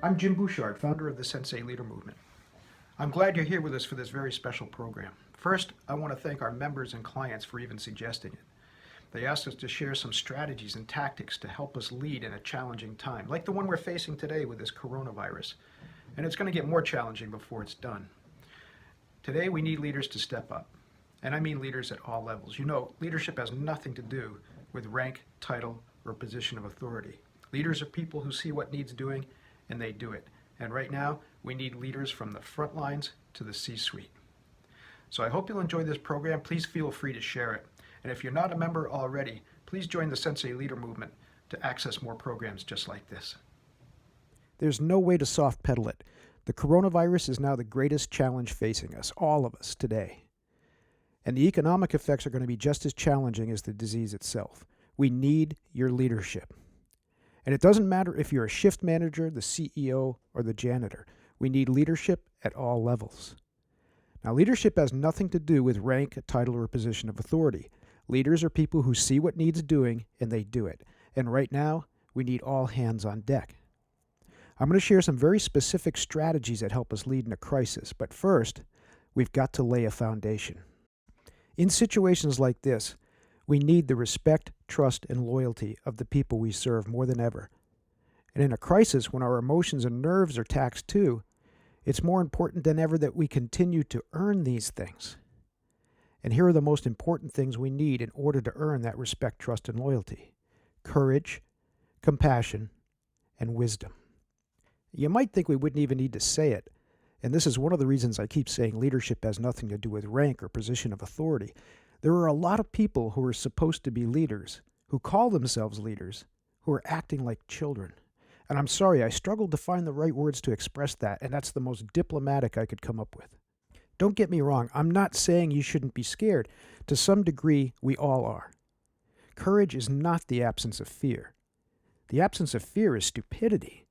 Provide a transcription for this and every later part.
I'm Jim Bouchard, founder of the Sensei Leader Movement. I'm glad you're here with us for this very special program. First, I want to thank our members and clients for even suggesting it. They asked us to share some strategies and tactics to help us lead in a challenging time, like the one we're facing today with this coronavirus. And it's going to get more challenging before it's done. Today, we need leaders to step up. And I mean leaders at all levels. You know, leadership has nothing to do with rank, title, or position of authority. Leaders are people who see what needs doing and they do it. And right now, we need leaders from the front lines to the C-suite. So I hope you'll enjoy this program. Please feel free to share it. And if you're not a member already, please join the Sensei Leader Movement to access more programs just like this. There's no way to soft pedal it. The coronavirus is now the greatest challenge facing us, all of us, today. And the economic effects are going to be just as challenging as the disease itself. We need your leadership. And it doesn't matter if you're a shift manager, the CEO, or the janitor. We need leadership at all levels. Now, leadership has nothing to do with rank, title, or position of authority. Leaders are people who see what needs doing and they do it. And right now, we need all hands on deck. I'm going to share some very specific strategies that help us lead in a crisis. But first, we've got to lay a foundation. In situations like this, we need the respect, trust, and loyalty of the people we serve more than ever. And in a crisis, when our emotions and nerves are taxed too, it's more important than ever that we continue to earn these things. And here are the most important things we need in order to earn that respect, trust, and loyalty: courage, compassion, and wisdom. You might think we wouldn't even need to say it, and this is one of the reasons I keep saying leadership has nothing to do with rank or position of authority. There are a lot of people who are supposed to be leaders, who call themselves leaders, who are acting like children. And I'm sorry, I struggled to find the right words to express that, and that's the most diplomatic I could come up with. Don't get me wrong, I'm not saying you shouldn't be scared. To some degree, we all are. Courage is not the absence of fear. The absence of fear is stupidity.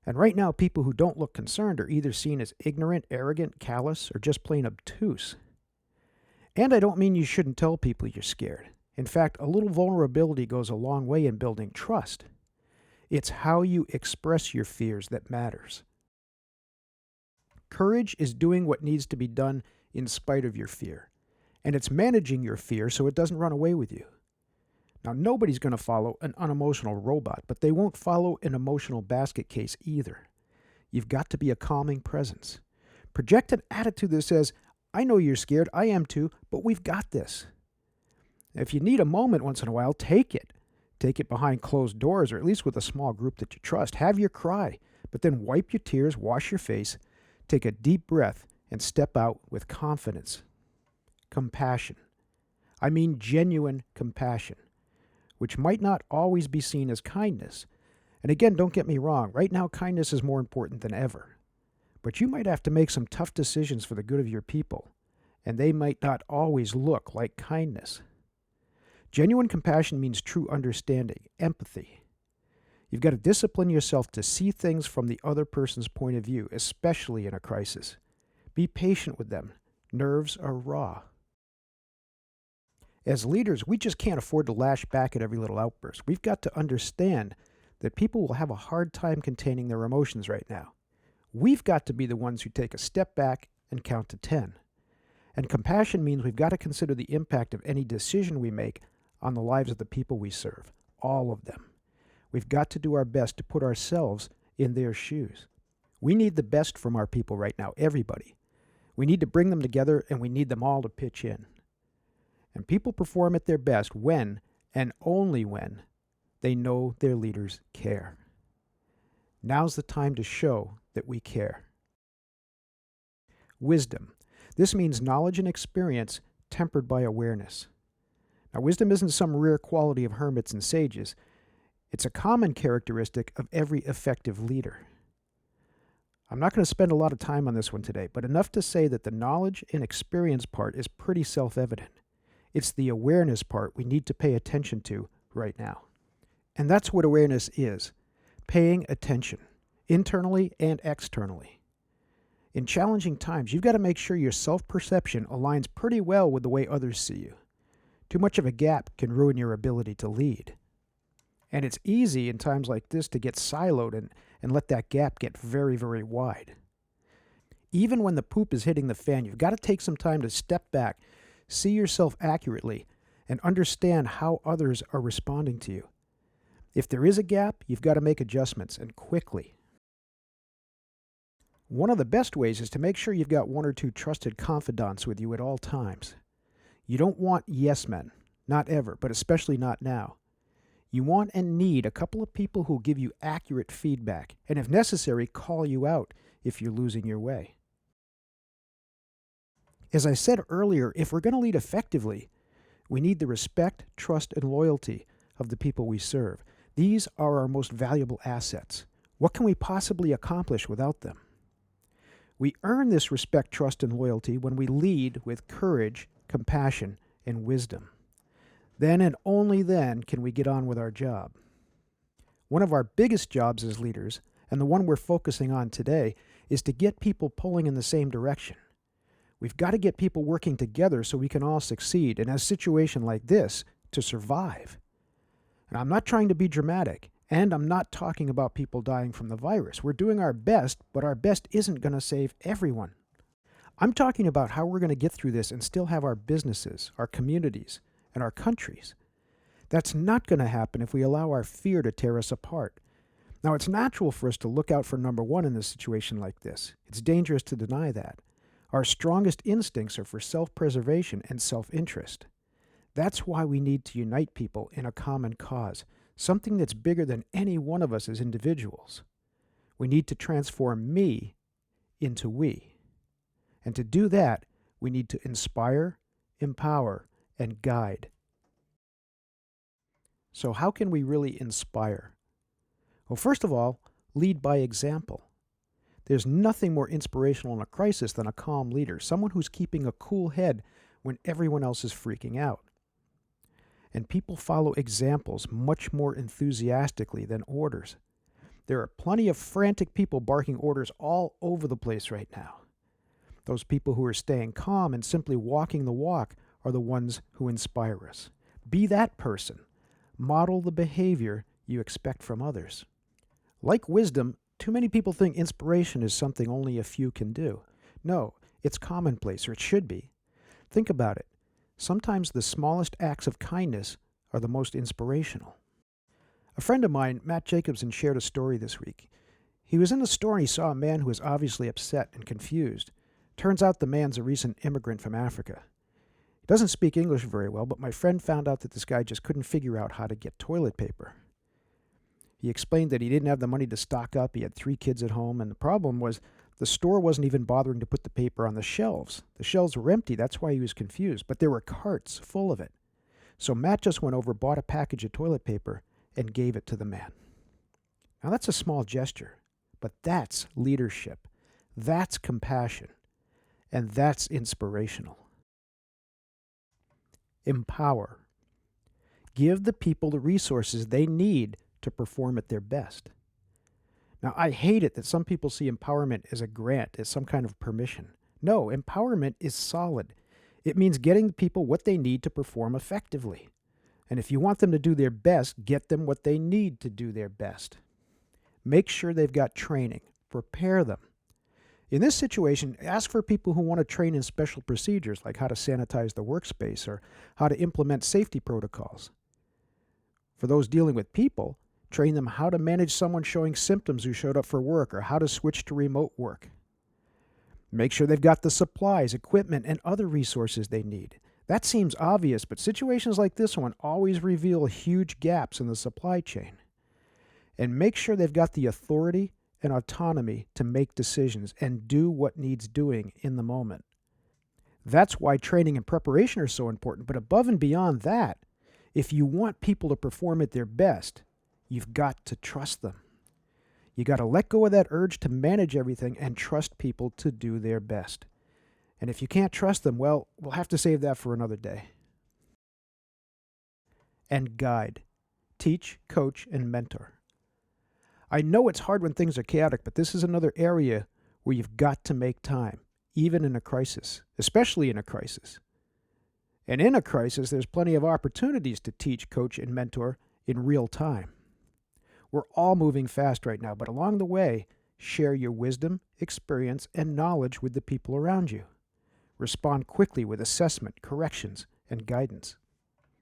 And right now, people who don't look concerned are either seen as ignorant, arrogant, callous, or just plain obtuse. And I don't mean you shouldn't tell people you're scared. In fact, a little vulnerability goes a long way in building trust. It's how you express your fears that matters. Courage is doing what needs to be done in spite of your fear. And it's managing your fear so it doesn't run away with you. Now, nobody's going to follow an unemotional robot, but they won't follow an emotional basket case either. You've got to be a calming presence. Project an attitude that says, I know you're scared, I am too, but we've got this. If you need a moment once in a while, take it. Take it behind closed doors, or at least with a small group that you trust. Have your cry, but then wipe your tears, wash your face, take a deep breath, and step out with confidence. Compassion. I mean genuine compassion, which might not always be seen as kindness. And again, don't get me wrong, right now kindness is more important than ever. But you might have to make some tough decisions for the good of your people, and they might not always look like kindness. Genuine compassion means true understanding, empathy. You've got to discipline yourself to see things from the other person's point of view, especially in a crisis. Be patient with them. Nerves are raw. As leaders, we just can't afford to lash back at every little outburst. We've got to understand that people will have a hard time containing their emotions right now. We've got to be the ones who take a step back and count to 10. And compassion means we've got to consider the impact of any decision we make on the lives of the people we serve, all of them. We've got to do our best to put ourselves in their shoes. We need the best from our people right now, everybody. We need to bring them together, and we need them all to pitch in. And people perform at their best when, and only when, they know their leaders care. Now's the time to show that we care. Wisdom. This means knowledge and experience tempered by awareness. Now, wisdom isn't some rare quality of hermits and sages. It's a common characteristic of every effective leader. I'm not going to spend a lot of time on this one today, but enough to say that the knowledge and experience part is pretty self-evident. It's the awareness part we need to pay attention to right now. And that's what awareness is, paying attention, internally and externally. In challenging times, you've got to make sure your self-perception aligns pretty well with the way others see you. Too much of a gap can ruin your ability to lead. And it's easy in times like this to get siloed and let that gap get very, very wide. Even when the poop is hitting the fan, you've got to take some time to step back, see yourself accurately, and understand how others are responding to you. If there is a gap, you've got to make adjustments, and quickly. One of the best ways is to make sure you've got one or two trusted confidants with you at all times. You don't want yes men, not ever, but especially not now. You want and need a couple of people who'll give you accurate feedback, and if necessary, call you out if you're losing your way. As I said earlier, if we're going to lead effectively, we need the respect, trust, and loyalty of the people we serve. These are our most valuable assets. What can we possibly accomplish without them? We earn this respect, trust, and loyalty when we lead with courage, compassion, and wisdom. Then and only then can we get on with our job. One of our biggest jobs as leaders, and the one we're focusing on today, is to get people pulling in the same direction. We've got to get people working together so we can all succeed, and in a situation like this, to survive. And I'm not trying to be dramatic, and I'm not talking about people dying from the virus. We're doing our best, but our best isn't going to save everyone. I'm talking about how we're going to get through this and still have our businesses, our communities, and our countries. That's not going to happen if we allow our fear to tear us apart. Now, it's natural for us to look out for number one in a situation like this. It's dangerous to deny that. Our strongest instincts are for self-preservation and self-interest. That's why we need to unite people in a common cause, something that's bigger than any one of us as individuals. We need to transform me into we. And to do that, we need to inspire, empower, and guide. So how can we really inspire? Well, first of all, lead by example. There's nothing more inspirational in a crisis than a calm leader, someone who's keeping a cool head when everyone else is freaking out. And people follow examples much more enthusiastically than orders. There are plenty of frantic people barking orders all over the place right now. Those people who are staying calm and simply walking the walk are the ones who inspire us. Be that person. Model the behavior you expect from others. Like wisdom, too many people think inspiration is something only a few can do. No, it's commonplace, or it should be. Think about it. Sometimes the smallest acts of kindness are the most inspirational. A friend of mine, Matt Jacobson, shared a story this week. He was in the store and he saw a man who was obviously upset and confused. Turns out the man's a recent immigrant from Africa. He doesn't speak English very well, but my friend found out that this guy just couldn't figure out how to get toilet paper. He explained that he didn't have the money to stock up, he had 3 kids at home, and the problem was the store wasn't even bothering to put the paper on the shelves. The shelves were empty, that's why he was confused, but there were carts full of it. So Matt just went over, bought a package of toilet paper, and gave it to the man. Now that's a small gesture, but that's leadership. That's compassion. And that's inspirational. Empower. Give the people the resources they need to perform at their best. Now, I hate it that some people see empowerment as a grant, as some kind of permission. No, empowerment is solid. It means getting the people what they need to perform effectively. And if you want them to do their best, get them what they need to do their best. Make sure they've got training. Prepare them. In this situation, ask for people who want to train in special procedures, like how to sanitize the workspace or how to implement safety protocols. For those dealing with people, train them how to manage someone showing symptoms who showed up for work or how to switch to remote work. Make sure they've got the supplies, equipment, and other resources they need. That seems obvious, but situations like this one always reveal huge gaps in the supply chain. And make sure they've got the authority and autonomy to make decisions and do what needs doing in the moment. That's why training and preparation are so important, but above and beyond that, if you want people to perform at their best, you've got to trust them. You got to let go of that urge to manage everything and trust people to do their best. And if you can't trust them, well, we'll have to save that for another day. And guide. Teach, coach, and mentor. I know it's hard when things are chaotic, but this is another area where you've got to make time, even in a crisis, especially in a crisis. And in a crisis, there's plenty of opportunities to teach, coach, and mentor in real time. We're all moving fast right now, but along the way, share your wisdom, experience, and knowledge with the people around you. Respond quickly with assessment, corrections, and guidance.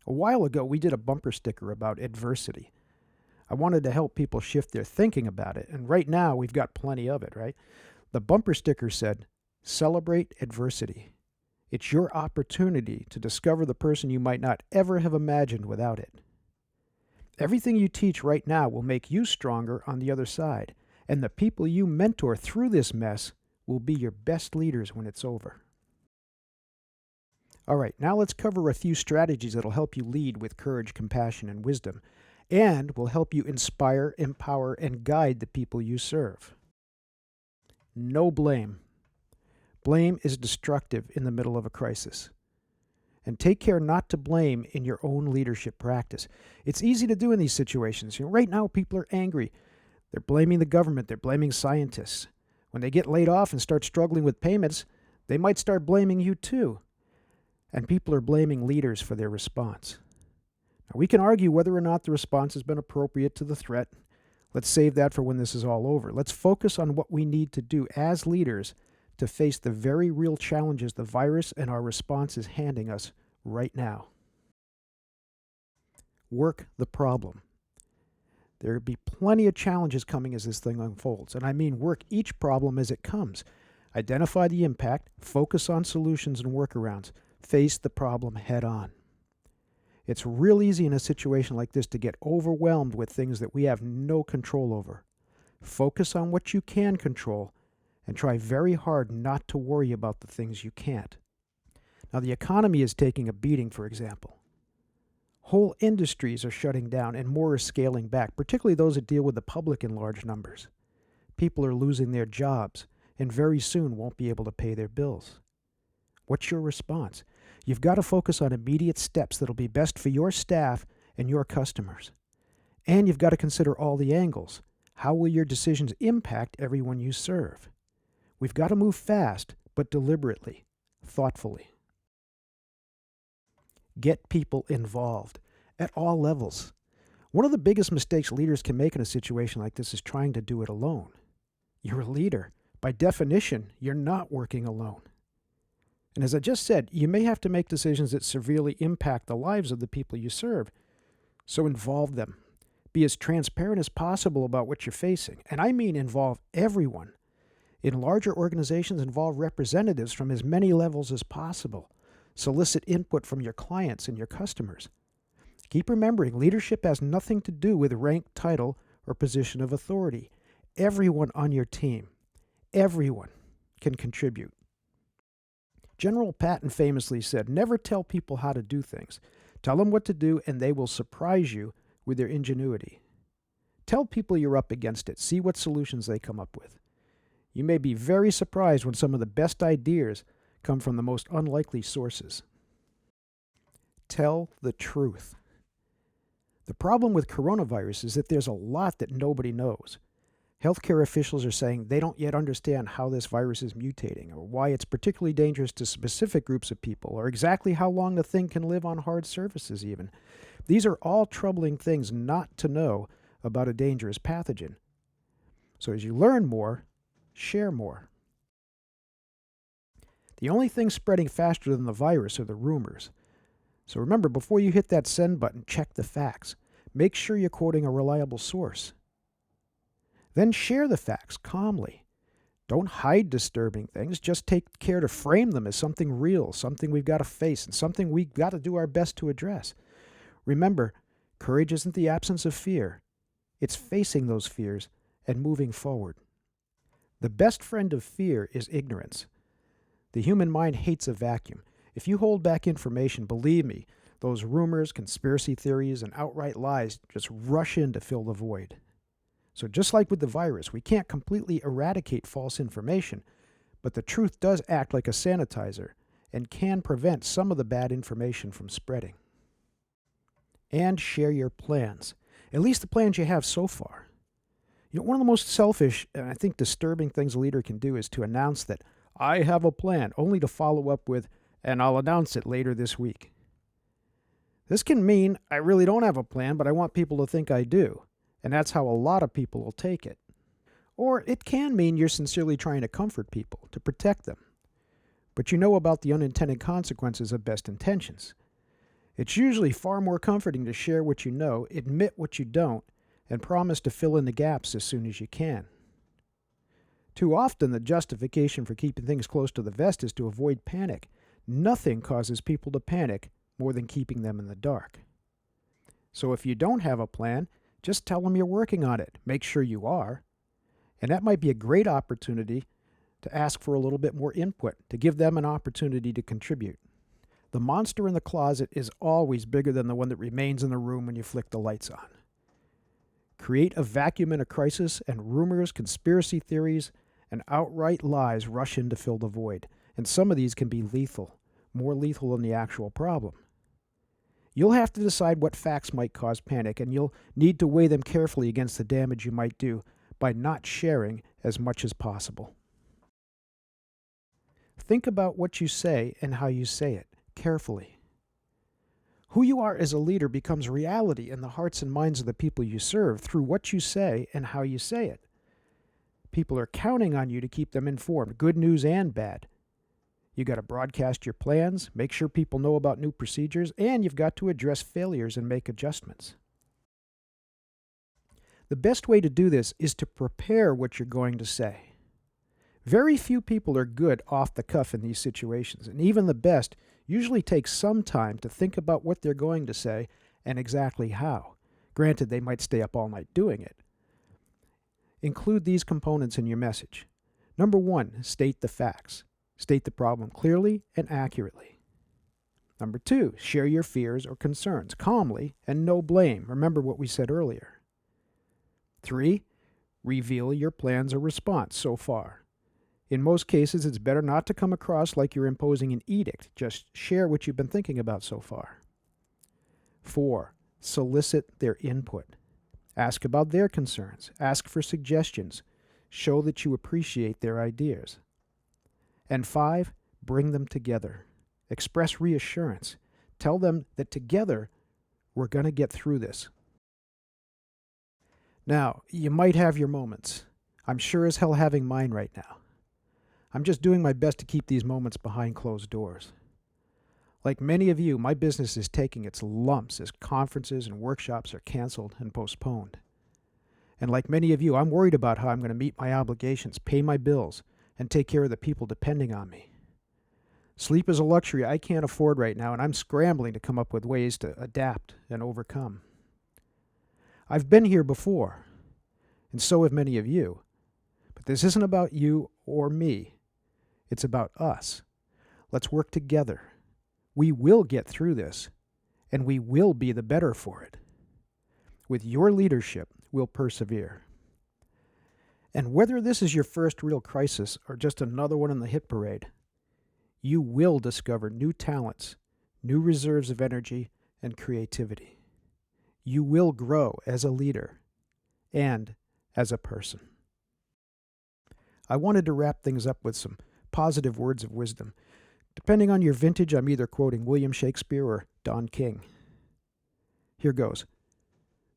A while ago, we did a bumper sticker about adversity. I wanted to help people shift their thinking about it, and right now we've got plenty of it, right? The bumper sticker said, "Celebrate adversity. It's your opportunity to discover the person you might not ever have imagined without it." Everything you teach right now will make you stronger on the other side, and the people you mentor through this mess will be your best leaders when it's over. All right, now let's cover a few strategies that'll help you lead with courage, compassion, and wisdom, and will help you inspire, empower, and guide the people you serve. No blame. Blame is destructive in the middle of a crisis. And take care not to blame in your own leadership practice. It's easy to do in these situations. Right now, people are angry. They're blaming the government. They're blaming scientists. When they get laid off and start struggling with payments, they might start blaming you too. And people are blaming leaders for their response. Now, we can argue whether or not the response has been appropriate to the threat. Let's save that for when this is all over. Let's focus on what we need to do as leaders to face the very real challenges the virus and our response is handing us right now. Work the problem. There will be plenty of challenges coming as this thing unfolds, and I mean work each problem as it comes. Identify the impact, focus on solutions and workarounds, face the problem head on. It's real easy in a situation like this to get overwhelmed with things that we have no control over. Focus on what you can control and try very hard not to worry about the things you can't. Now, the economy is taking a beating, for example. Whole industries are shutting down and more are scaling back, particularly those that deal with the public in large numbers. People are losing their jobs and very soon won't be able to pay their bills. What's your response? You've got to focus on immediate steps that'll be best for your staff and your customers. And you've got to consider all the angles. How will your decisions impact everyone you serve? We've got to move fast, but deliberately, thoughtfully. Get people involved at all levels. One of the biggest mistakes leaders can make in a situation like this is trying to do it alone. You're a leader. By definition, you're not working alone. And as I just said, you may have to make decisions that severely impact the lives of the people you serve. So involve them. Be as transparent as possible about what you're facing. And I mean involve everyone. In larger organizations, involve representatives from as many levels as possible. Solicit input from your clients and your customers. Keep remembering, leadership has nothing to do with rank, title, or position of authority. Everyone on your team, everyone can contribute. General Patton famously said, "Never tell people how to do things. Tell them what to do and they will surprise you with their ingenuity." Tell people you're up against it. See what solutions they come up with. You may be very surprised when some of the best ideas come from the most unlikely sources. Tell the truth. The problem with coronavirus is that there's a lot that nobody knows. Healthcare officials are saying they don't yet understand how this virus is mutating or why it's particularly dangerous to specific groups of people or exactly how long the thing can live on hard surfaces even. These are all troubling things not to know about a dangerous pathogen. So as you learn more, share more. The only thing spreading faster than the virus are the rumors. So remember, before you hit that send button, check the facts. Make sure you're quoting a reliable source. Then share the facts calmly. Don't hide disturbing things. Just take care to frame them as something real, something we've got to face, and something we've got to do our best to address. Remember, courage isn't the absence of fear. It's facing those fears and moving forward. The best friend of fear is ignorance. The human mind hates a vacuum. If you hold back information, believe me, those rumors, conspiracy theories, and outright lies just rush in to fill the void. So just like with the virus, we can't completely eradicate false information, but the truth does act like a sanitizer and can prevent some of the bad information from spreading. And share your plans, at least the plans you have so far. One of the most selfish and I think disturbing things a leader can do is to announce that I have a plan, only to follow up with, and I'll announce it later this week. This can mean I really don't have a plan, but I want people to think I do. and that's how a lot of people will take it. Or it can mean you're sincerely trying to comfort people, to protect them. But you know about the unintended consequences of best intentions. It's usually far more comforting to share what you know, admit what you don't, and promise to fill in the gaps as soon as you can. Too often, the justification for keeping things close to the vest is to avoid panic. Nothing causes people to panic more than keeping them in the dark. So if you don't have a plan, just tell them you're working on it. Make sure you are. And that might be a great opportunity to ask for a little bit more input, to give them an opportunity to contribute. The monster in the closet is always bigger than the one that remains in the room when you flick the lights on. Create a vacuum in a crisis, and rumors, conspiracy theories, and outright lies rush in to fill the void. And some of these can be lethal, more lethal than the actual problem. You'll have to decide what facts might cause panic, and you'll need to weigh them carefully against the damage you might do by not sharing as much as possible. Think about what you say and how you say it carefully. Who you are as a leader becomes reality in the hearts and minds of the people you serve through what you say and how you say it. People are counting on you to keep them informed, good news and bad. You got to broadcast your plans, make sure people know about new procedures, and you've got to address failures and make adjustments. The best way to do this is to prepare what you're going to say. Very few people are good off the cuff in these situations, and even the best usually take some time to think about what they're going to say and exactly how. Granted, they might stay up all night doing it. Include these components in your message. Number 1, state the facts. State the problem clearly and accurately. Number 2, share your fears or concerns calmly and no blame. Remember what we said earlier. 3, reveal your plans or response so far. In most cases, it's better not to come across like you're imposing an edict. Just share what you've been thinking about so far. 4, solicit their input. Ask about their concerns. Ask for suggestions. Show that you appreciate their ideas. And 5, bring them together. Express reassurance. Tell them that together we're going to get through this. Now, you might have your moments. I'm sure as hell having mine right now. I'm just doing my best to keep these moments behind closed doors. Like many of you, my business is taking its lumps as conferences and workshops are canceled and postponed. And like many of you, I'm worried about how I'm going to meet my obligations, pay my bills, and take care of the people depending on me. Sleep is a luxury I can't afford right now, and I'm scrambling to come up with ways to adapt and overcome. I've been here before, and so have many of you. But this isn't about you or me. It's about us. Let's work together. We will get through this, and we will be the better for it. With your leadership, we'll persevere. And whether this is your first real crisis or just another one in the hit parade, you will discover new talents, new reserves of energy and creativity. You will grow as a leader and as a person. I wanted to wrap things up with some positive words of wisdom. Depending on your vintage, I'm either quoting William Shakespeare or Don King. Here goes.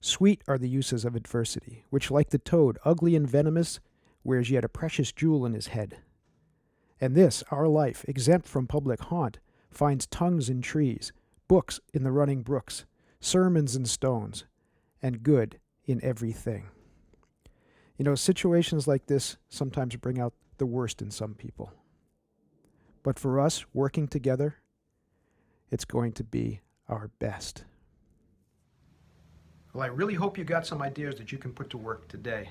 Sweet are the uses of adversity, which like the toad, ugly and venomous, wears yet a precious jewel in his head. And this, our life, exempt from public haunt, finds tongues in trees, books in the running brooks, sermons in stones, and good in everything. You know, situations like this sometimes bring out the worst in some people. But for us, working together, it's going to be our best. Well, I really hope you got some ideas that you can put to work today.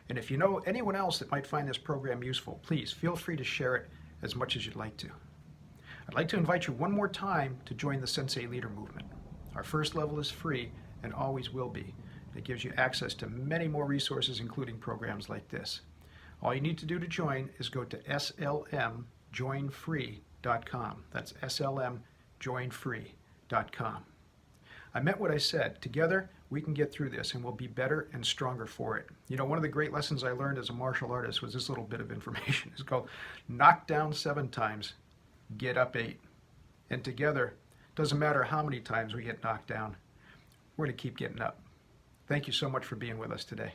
And if you know anyone else that might find this program useful, please feel free to share it as much as you'd like to. I'd like to invite you one more time to join the Sensei Leader Movement. Our first level is free and always will be. It gives you access to many more resources, including programs like this. All you need to do to join is go to slmjoinfree.com. That's slmjoinfree.com. I meant what I said. Together, we can get through this and we'll be better and stronger for it. You know, one of the great lessons I learned as a martial artist was this little bit of information. It's called knock down 7 times, get up 8. And together, doesn't matter how many times we get knocked down, we're going to keep getting up. Thank you so much for being with us today.